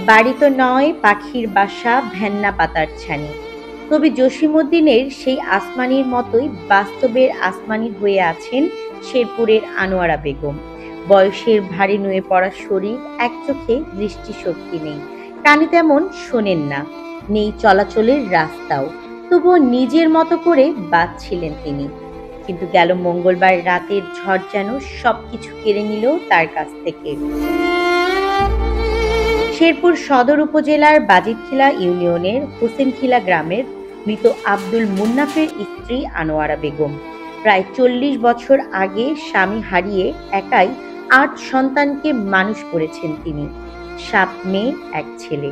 বাড়ি তো নয় পাখির বাসা, ভেন্না পাতার ছানি। কবি জসিমউদ্দিনের সেই আসমানির মতোই বাস্তবের আসমানি হয়ে আছেন শেরপুরের আনোয়ারা বেগম। বয়সের ভারী নুয়ে পড়া শরীর, এক চোখে দৃষ্টিশক্তি নেই, কানে তেমন শোনেন না, নেই চলাচলের রাস্তাও। তবুও নিজের মতো করে বাঁচছিলেন তিনি। কিন্তু গেল মঙ্গলবার রাতের ঝড় যেন সবকিছু কেড়ে নিল তার কাছ থেকে। শেরপুর সদর উপজেলার বাজিতখিলা ইউনিয়নের হোসেনখিলা গ্রামের মৃত আব্দুল মুন্নাফের স্ত্রী আনোয়ারা বেগম। প্রায় 40 বছর আগে স্বামী হারিয়ে একাই 8 সন্তানকে মানুষ করেছেন তিনি। 7 মেয়ে, 1 ছেলে।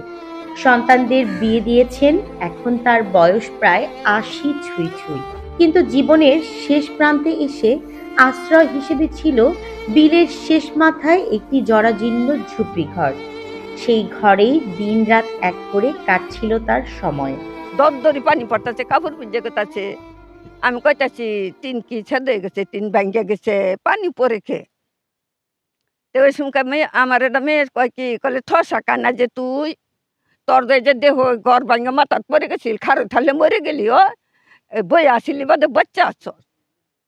সন্তানদের বিয়ে দিয়েছেন, এখন তার বয়স প্রায় 80 ছুঁই ছুঁই। কিন্তু জীবনের শেষ প্রান্তে এসে আশ্রয় হিসেবে ছিল বিলের শেষ মাথায় একটি জরাজীর্ণ ঝুপড়ি ঘর। সেই ঘরেই দিন রাত এক করে কাটছিল তার সময়। দরদরি পানি পড়তেছে, কাপড় ভিজে গেছে। আমি কইতাছি টিন কি ছেদ হয়ে গেছে, টিন ভাঙ্গা গেছে, পানি পরে খে। তো ওই সময় মেয়ে, আমার একটা মেয়ে কয় কি কলে ঠসা কান্না যে তুই তোর যে দেহ ঘর ভাঙ্গা মাথাত পরে গেছিল, খারে থালে মরে গেলি। ও বই আসিলি বাদে বাচ্চা আস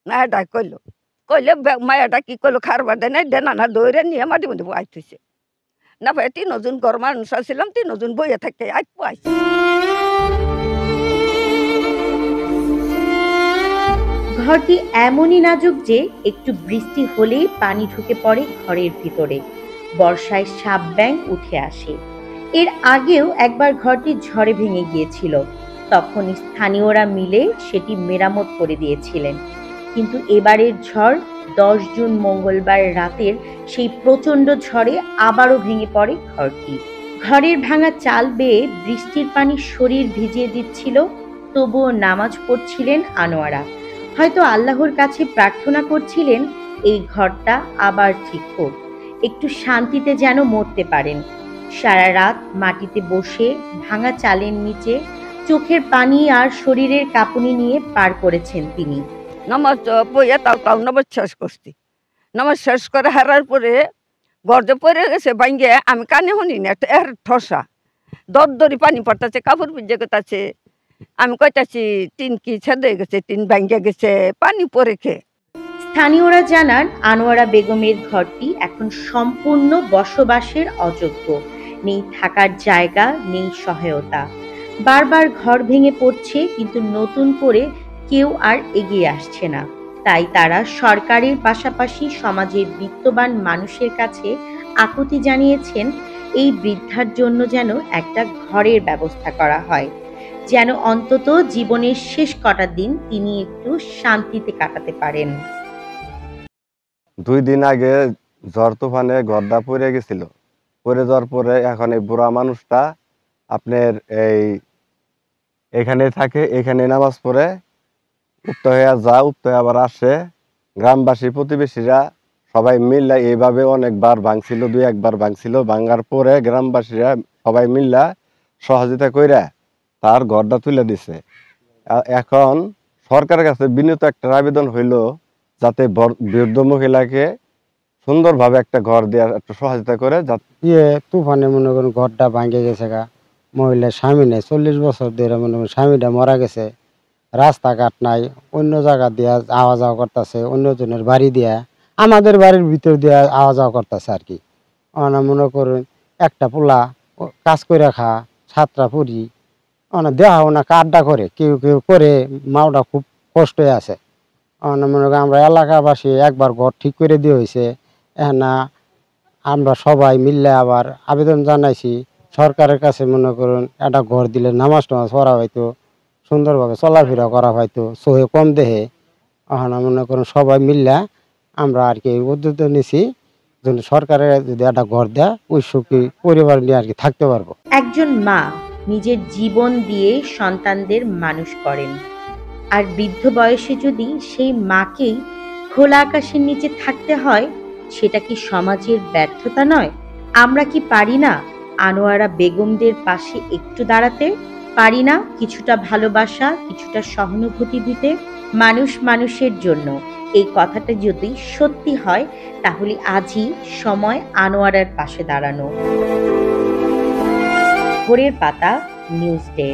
না, এটা কইলো। কইলে মায়াটা কি করলো, খারবার দেয় নাই, দেনা না দৌড়ে নিয়ে মাটি মধ্যে আইতেছে না ভাই। 3 জন ঘর মানুষ আসছিলাম, 3 জন বইয়ে থাকে আইপো আইছে। ঘরটি এমনই নাজুক যে একটু বৃষ্টি হলেই পানি ঢুকে পড়ে ঘরের ভিতরে। বর্ষায় সাপ ব্যাঙ উঠে আসে। এর আগেও একবার ঘরটি ঝড়ে ভেঙে গিয়েছিল, তখন স্থানীয়রা মিলে সেটি মেরামত করে দিয়েছিলেন। কিন্তু এবারের ঝড় 10 জুন মঙ্গলবার রাতের সেই প্রচণ্ড ঝড়ে আবারও ভেঙে পড়ে ঘরটি। ঘরের ভাঙা চাল বেয়ে বৃষ্টির পানি শরীর ভিজিয়ে দিচ্ছিল, তবুও নামাজ পড়ছিলেন আনোয়ারা। হয়তো আল্লাহর কাছে প্রার্থনা করছিলেন এই ঘরটা আবার ঠিক হোক, একটু শান্তিতে যেন মরতে পারেন। সারা রাত মাটিতে বসে ভাঙা চালের নিচে চোখের পানি আর শরীরের কাঁপুনি নিয়ে পার করেছেন তিনি। নামাজ বইয়া তাও নামাজ শেষ করছি। নামাজ শেষ করে হারার পরে গর্জে পড়ে গেছে ভাঙ্গে, আমি কানে শুনি না, এর ঠসা দরদরি পানি পড়তেছে, কাপড় ভিজে গেছে। আমি কইতাছি টিন কি ছেদ হয়ে গেছে, টিন ভাঙ্গা গেছে, পানি পরে খে। স্থানীয়রা জানান আনোয়ারা বেগমের ঘরটি এখন সম্পূর্ণ বসবাসের অযোগ্য। নেই থাকার জায়গা, নেই সহায়তা। বারবার ঘর ভেঙে পড়ছে, কিন্তু নতুন করে কেউ আর এগিয়ে আসছে না। তাই তারা সরকারের পাশাপাশি সমাজের বিত্তবান মানুষের কাছে আকুতি জানিয়েছেন এই বৃদ্ধার জন্য যেন একটা ঘরের ব্যবস্থা করা হয়, যেন অন্তত জীবনের শেষ কটা দিন তিনি একটু শান্তিতে কাটাতে পারেন। 2 দিন আগে ঝড় তুফানে ঘরটা পড়ে গেছিল। পড়ে যাওয়ার পরে এখন এই বুড়া মানুষটা আপনার এখানে থাকে, এখানে নামাজ পড়ে, উঠতে হয়ে উঠতে হয়ে আবার আসে। গ্রামবাসী প্রতিবেশীরা সবাই মিল্লা এইভাবে অনেকবার ভাঙছিল, 2-1 বার ভাঙছিল। ভাঙার পরে গ্রামবাসীরা সবাই মিল্লা সহযোগিতা কইরা তার ঘরটা তুলে দিছে। এখন সরকারের কাছে বিনীত একটা আবেদন হইল যাতে বৃদ্ধ মহিলাকে সুন্দরভাবে একটা ঘর দেওয়ার একটা সহযোগিতা করে। তুফানে মনে করেন ঘরটা ভাঙে গেছে গা, মহিলার স্বামী নেই, 40 বছর ধরে মনে করেন স্বামীটা মারা গেছে। রাস্তাঘাট নাই, অন্য জায়গা দিয়া আওয়া যাওয়া করতেছে, অন্যজনের বাড়ি দিয়া আমাদের বাড়ির ভিতর দিয়া আওয়া যাওয়া করতেছে আর কি। মনে করেন একটা পোলা কাজ করে রাখা, ছাত্রা পড়ি, দেহা না কাঠটা করে, কেউ কেউ করে, মাওটা খুব কষ্ট আছে। মনে করেন আমরা এলাকাবাসী একবার ঘর ঠিক করে দিয়ে হয়েছে। না আমরা সবাই মিললে আবার আবেদন জানাইছি সরকারের কাছে, মনে করুন একটা ঘর দিলে নামাজ টামাজ পড়া হয়তো, সুন্দরভাবে চলাফেরা করা হয়তো, সোহে কম দেহে। মনে করুন সবাই মিললে আমরা আর কি উদ্যোগ নিছি, যদি সরকারের যদি একটা ঘর দেয় ওই সুখী পরিবার নিয়ে আর কি থাকতে পারবো। একজন মা নিজের জীবন দিয়ে সন্তানদের মানুষ করেন, আর বৃদ্ধ বয়সে যদি সেই মাকেই খোলা আকাশের নিচে থাকতে হয়, সেটা কি সমাজের ব্যর্থতা নয়? আমরা কি পারি না আনোয়ারা বেগমদের পাশে একটু দাঁড়াতে? পারি না কিছুটা ভালোবাসা, কিছুটা সহানুভূতি দিতে? মানুষ মানুষের জন্য এই কথাটা যদি সত্যি হয়, তাহলে আজই সময় আনোয়ারার পাশে দাঁড়ানো। ভোরের পাতা নিউজ ডে।